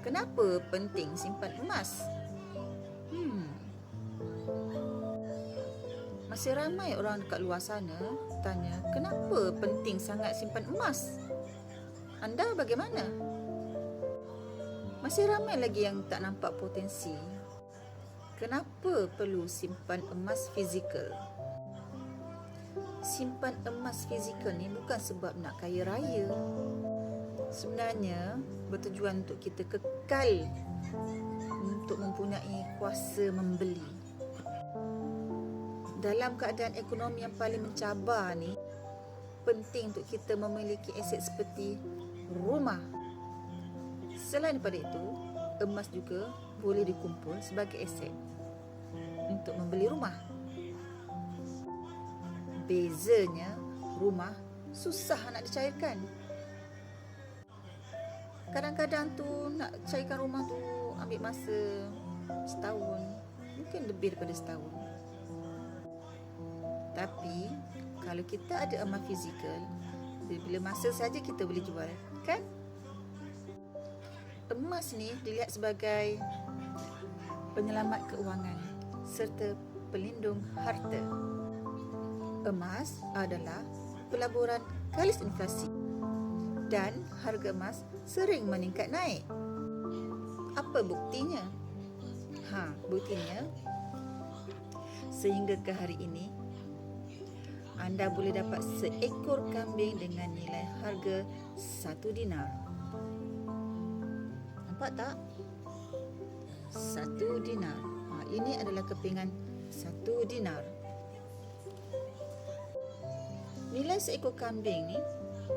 Kenapa penting simpan emas? Masih ramai orang dekat luar sana tanya, kenapa penting sangat simpan emas? Anda bagaimana? Masih ramai lagi yang tak nampak potensi. Kenapa perlu simpan emas fizikal? Simpan emas fizikal ni bukan sebab nak kaya raya. Sebenarnya bertujuan untuk kita kekal untuk mempunyai kuasa membeli. Dalam keadaan ekonomi yang paling mencabar ni, penting untuk kita memiliki aset seperti rumah. Selain daripada itu, emas juga boleh dikumpul sebagai aset untuk membeli rumah. Bezanya, rumah susah nak dicairkan. Kadang-kadang tu nak cairkan rumah tu ambil masa setahun, mungkin lebih daripada setahun. Tapi kalau kita ada emas fizikal, bila masa saja kita boleh jual, kan? Emas ni dilihat sebagai penyelamat keuangan serta pelindung harta. Emas adalah pelaburan kalis inflasi dan harga emas sering meningkat naik. Apa buktinya? Buktinya sehingga ke hari ini anda boleh dapat seekor kambing dengan nilai harga 1 dinar. Nampak tak? 1 dinar. Ini adalah kepingan 1 dinar. Nilai seekor kambing ni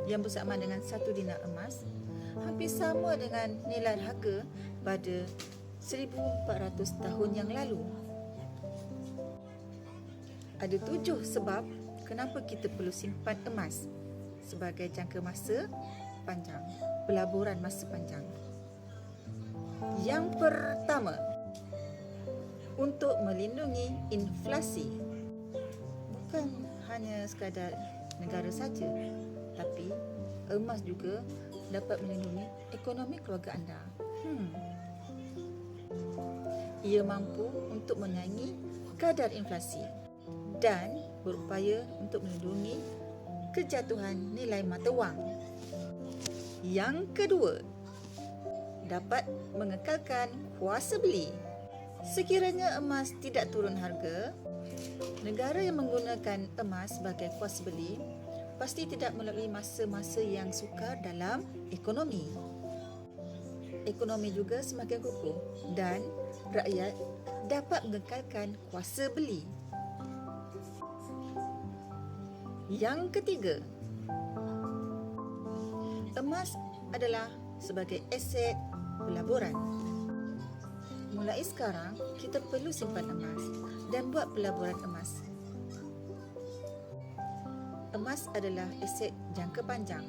yang bersama dengan 1 dinar emas hampir sama dengan nilai harga pada 1400 tahun yang lalu. Ada 7 sebab kenapa kita perlu simpan emas sebagai jangka masa panjang, pelaburan masa panjang. Yang pertama, untuk melindungi inflasi. Bukan hanya sekadar negara saja, tapi emas juga dapat melindungi ekonomi keluarga anda. Ia mampu untuk menyaingi kadar inflasi dan berupaya untuk melindungi kejatuhan nilai mata wang. Yang kedua, dapat mengekalkan kuasa beli. Sekiranya emas tidak turun harga, negara yang menggunakan emas sebagai kuasa beli pasti tidak melalui masa-masa yang sukar dalam ekonomi. Ekonomi juga semakin kukuh dan rakyat dapat mengekalkan kuasa beli. Yang ketiga, emas adalah sebagai aset pelaburan. Mulai sekarang, kita perlu simpan emas dan buat pelaburan emas. Emas adalah aset jangka panjang.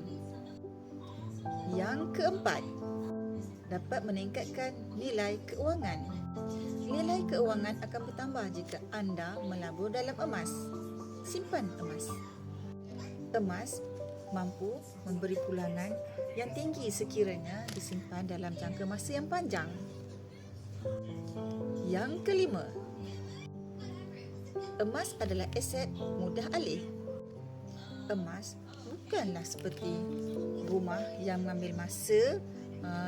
Yang keempat, dapat meningkatkan nilai keuangan. Nilai keuangan akan bertambah jika anda melabur dalam emas. Simpan emas. Emas mampu memberi pulangan yang tinggi sekiranya disimpan dalam jangka masa yang panjang. Yang kelima, emas adalah aset mudah alih. Emas bukanlah seperti rumah yang mengambil masa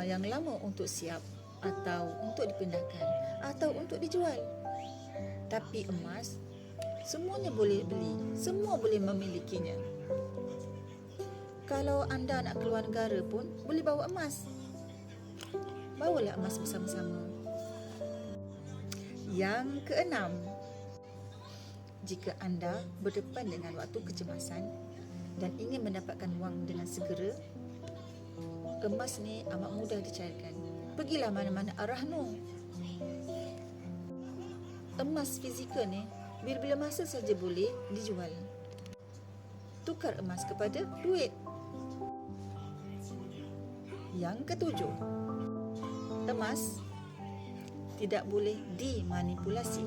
yang lama untuk siap atau untuk dipindahkan atau untuk dijual. Tapi emas semuanya boleh beli, semua boleh memilikinya. Kalau anda nak keluar negara pun boleh bawa emas. Bawalah emas bersama-sama. Yang keenam, jika anda berdepan dengan waktu kecemasan dan ingin mendapatkan wang dengan segera, emas ni amat mudah dicairkan. Pergilah mana-mana arahmu. Emas fizikal ni bila-bila masa saja boleh dijual. Tukar emas kepada duit. Yang ketujuh, emas tidak boleh dimanipulasi.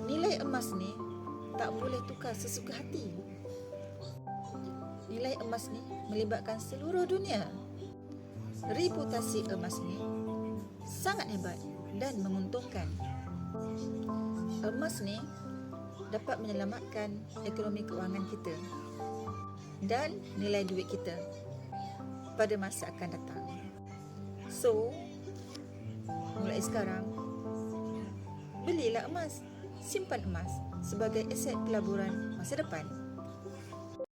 Nilai emas ni tak boleh tukar sesuka hati. Nilai emas ni melibatkan seluruh dunia. reputasi emas ni sangat hebat dan menguntungkan. Emas ni dapat menyelamatkan ekonomi kewangan kita dan nilai duit kita pada masa akan datang. So, mulai sekarang, belilah emas, simpan emas sebagai aset pelaburan masa depan.